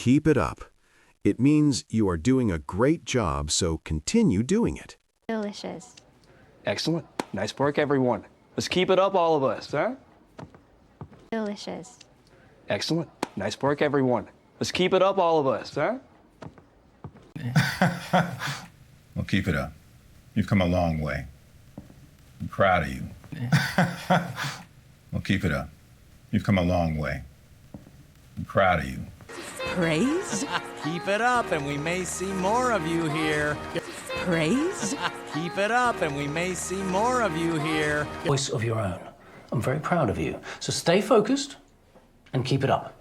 Keep it up. It means you are doing a great job, so continue doing it. Delicious. Excellent. Nice work, everyone. Let's keep it up, all of us, huh? Delicious. Excellent. Nice work, everyone. Let's keep it up, all of us, huh? Well, keep it up. You've come a long way. I'm proud of you. Well, keep it up. You've come a long way. I'm proud of you. Praise? Keep it up and we may see more of you here. Praise? Keep it up and we may see more of you here. Voice of your own. I'm very proud of you. So stay focused and keep it up.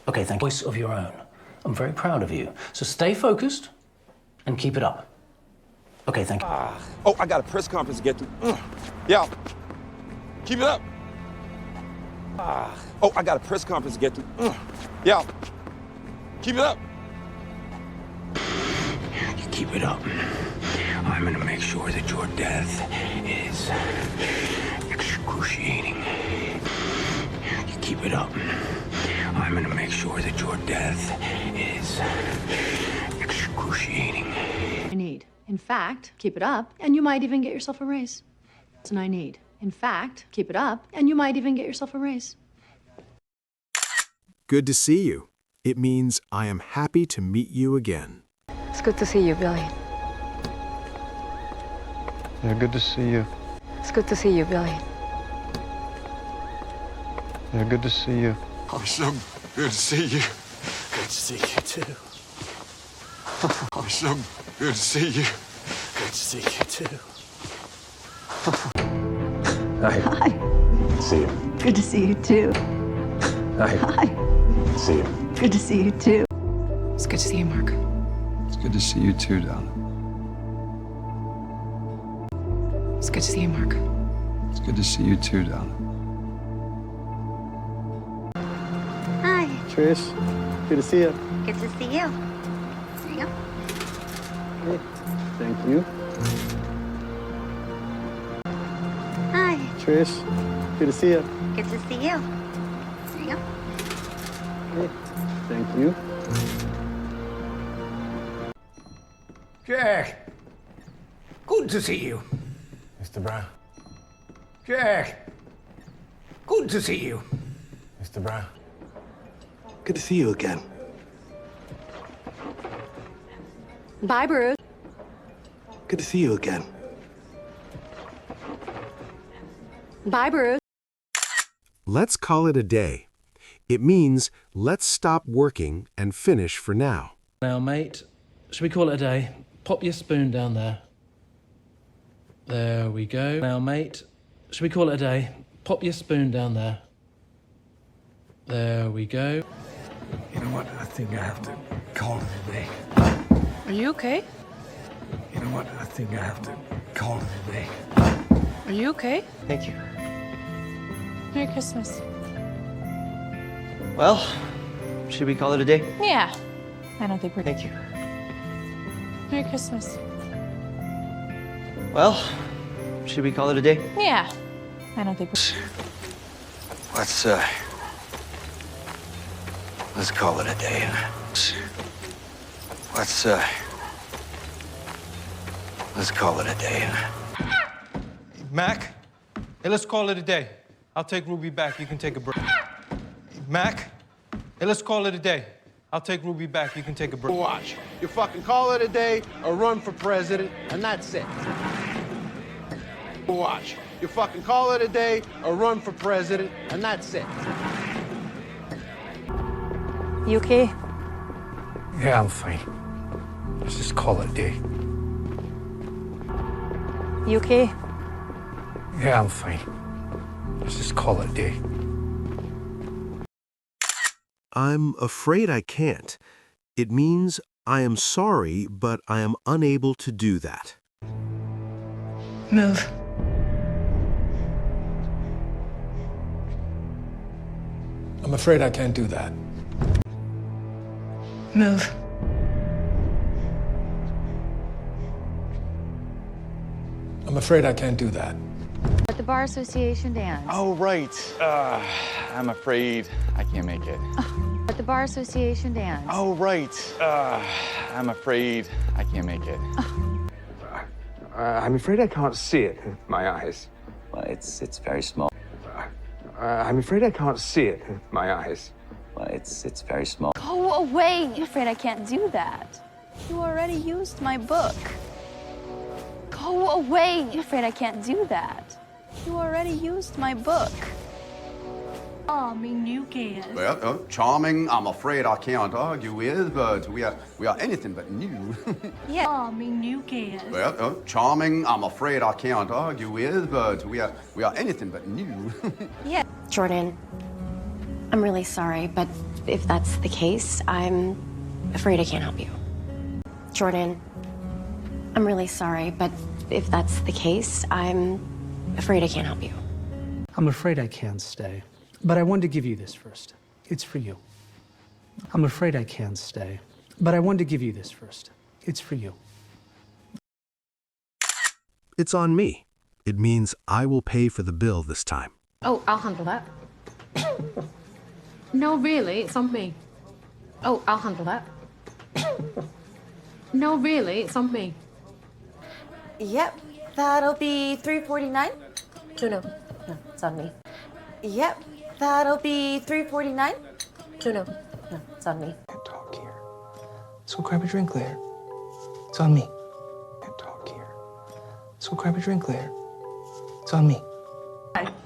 Okay, thank you. Voice of your own. I'm very proud of you. So stay focused and keep it up. Okay, thank you. Oh, I got a press conference to get to. Yeah. Keep it up. Oh, I got a press conference to get to. Yeah. Keep it up. You keep it up. I'm gonna make sure that your death is excruciating. You keep it up. I'm gonna make sure that your death is excruciating. I need. In fact, keep it up, and you might even get yourself a raise. That's an I need. In fact, keep it up, and you might even get yourself a raise. Good to see you. It means I am happy to meet you again. It's good to see you, Billy. Yeah, good to see you. It's good to see you, Billy. Yeah, good to see you. Oh, so good to see you. Good to see you too. Oh, so good to see you. Good to see you too. Hi. Hi. Good to see you. Good to see you, too. Hi. Hi. Good to see you. Good to see you, too. It's good to see you, Mark. It's good to see you too, darling. It's good to see you, Mark. It's good to see you too, darling. Hi. Trish, good to see you. Good to see you. There you go. Hey, thank you. Hi. Trish, good to see you. Good to see you. There you go. Hey, thank you. Jack. Good to see you. Mr. Brown. Jack. Good to see you. Mr. Brown. Good to see you again. Bye, Bruce. Good to see you again. Bye, Bruce. Let's call it a day. It means let's stop working and finish for now. Now, mate, should we call it a day? Pop your spoon down there. There we go. Now, mate, should we call it a day? Pop your spoon down there. There we go. You know what? I think I have to call it a day. Are you okay? You know what? I think I have to call it a day. Are you okay? Thank you. Merry Christmas. Well, should we call it a day? Yeah. I don't think we're... Thank you. Merry Christmas. Well, should we call it a day? Yeah. I don't think we're... Let's call it a day. Let's call it a day. Mac, hey, let's call it a day. I'll take Ruby back. You can take a break. Mac, hey, let's call it a day. I'll take Ruby back. You can take a break. Watch. You fucking call it a day or run for president, and that's it. Watch. You fucking call it a day or run for president, and that's it. You okay? Yeah, I'm fine. Let's just call it a day. You okay? Yeah, I'm fine. Let's just call it a day. I'm afraid I can't. It means I am sorry, but I am unable to do that. Move. I'm afraid I can't do that. Move. I'm afraid I can't do that. At the Bar Association dance. Oh, right. I'm afraid I can't make it. At the Bar Association dance. Oh, right. I'm afraid I can't make it. I'm afraid I can't see it with my eyes. Well, it's very small. I'm afraid I can't see it with my eyes. Well, it's very small. Go away! I'm afraid I can't do that. You already used my book. Go away! I'm afraid I can't do that. You already used my book. Charming, you can. Well, charming, I'm afraid I can't argue with, but we are anything but new. Yeah. Charming, you can. Well, charming, I'm afraid I can't argue with, but we are anything but new. Yeah. Jordan, I'm really sorry, but if that's the case, I'm afraid I can't help you. Jordan, I'm really sorry, but if that's the case, I'm afraid I can't help you. I'm afraid I can't stay. But I wanted to give you this first. It's for you. I'm afraid I can't stay. But I wanted to give you this first. It's for you. It's on me. It means I will pay for the bill this time. Oh, I'll handle that. No, really, it's on me. Oh, I'll handle that. No, really, it's on me. Yep, that'll be $3.49. No, it's on me. Yep, that'll be $3.49. No, it's on me. Can't talk here. Let's go grab a drink later. It's on me. Can't talk here. Let's go grab a drink later. It's on me.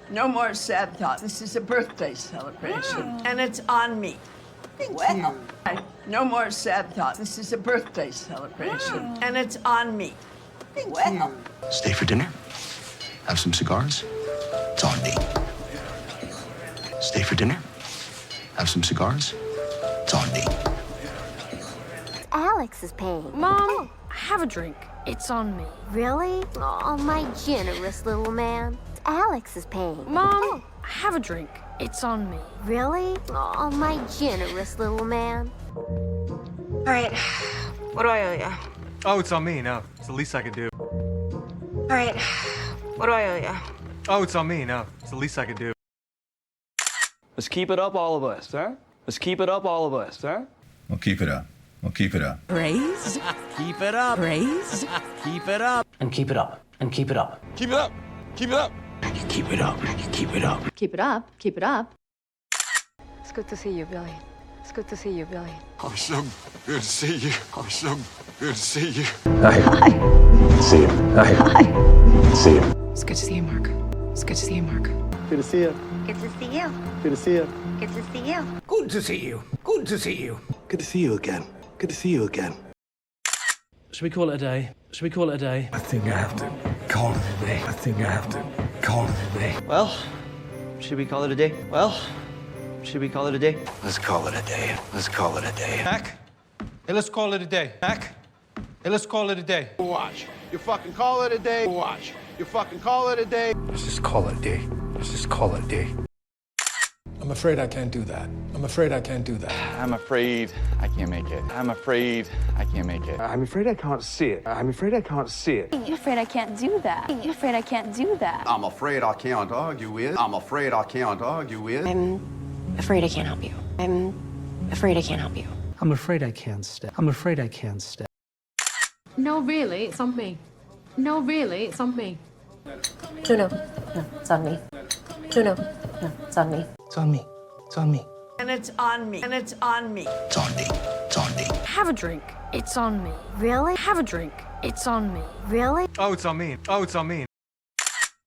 No more sad thoughts. This is a birthday celebration, and it's on me. Well, No more sad thoughts. This is a birthday celebration, and it's on me. well. Stay for dinner? Have some cigars? It's on me. Stay for dinner? Have some cigars? It's on me. Alex is paying. Mom, have a drink. It's on me. Really? Oh, my generous little man. Alex is paying. Mom, have a drink. It's on me. Really? Oh, my generous little man. All right, what do I owe you? Oh, it's on me. No, it's the least I could do. All right, what do I owe you? Oh, it's on me. No, it's the least I could do. Let's keep it up, all of us, huh? Let's keep it up, all of us, huh? We'll keep it up. We'll keep it up. Praise. Keep it up. Praise. Keep it up. And keep it up. And keep it up. Keep it up. Keep it up. Keep it up. Keep it up. Keep it up. Keep it up. It's good to see you, Billy. It's good to see you, Billy. Oh, so good to see you. Oh, so good to see you. Hi. See you. Hi. See you. It's good to see you, Mark. It's good to see you, Mark. Good to see you. Good to see you. Good to see you. Good to see you. Good to see you. Good to see you. Good to see you again. Good to see you again. Should we call it a day? Should we call it a day? I think I have to call it a day. I think I have to call it a day. Well, should we call it a day? Well, should we call it a day? Let's call it a day. Let's call it a day. Mac? Hey, let's call it a day. Mac? Hey, let's call it a day. Watch. You fucking call it a day. Watch. You fucking call it a day. Let's just call it a day. Let's just call it a day. I'm afraid I can't do that. I'm afraid I can't do that. I'm afraid I can't make it. I'm afraid I can't make it. I'm afraid I can't see it. I'm afraid I can't see it. I'm afraid I can't do that. I'm afraid I can't do that. I'm afraid I can't argue with. I'm afraid I can't argue with. I'm afraid I can't help you. I'm afraid I can't help you. I'm afraid I can't stay. I'm afraid I can't stay. No, really, it's on me. No, really, it's on me. No, it's on me. No, it's on me. It's on me. It's on me. And it's on me. And it's on me. It's on me. It's on me. Have a drink. It's on me. Really? Have a drink. It's on me. Really? Oh, it's on me. Oh, it's on me.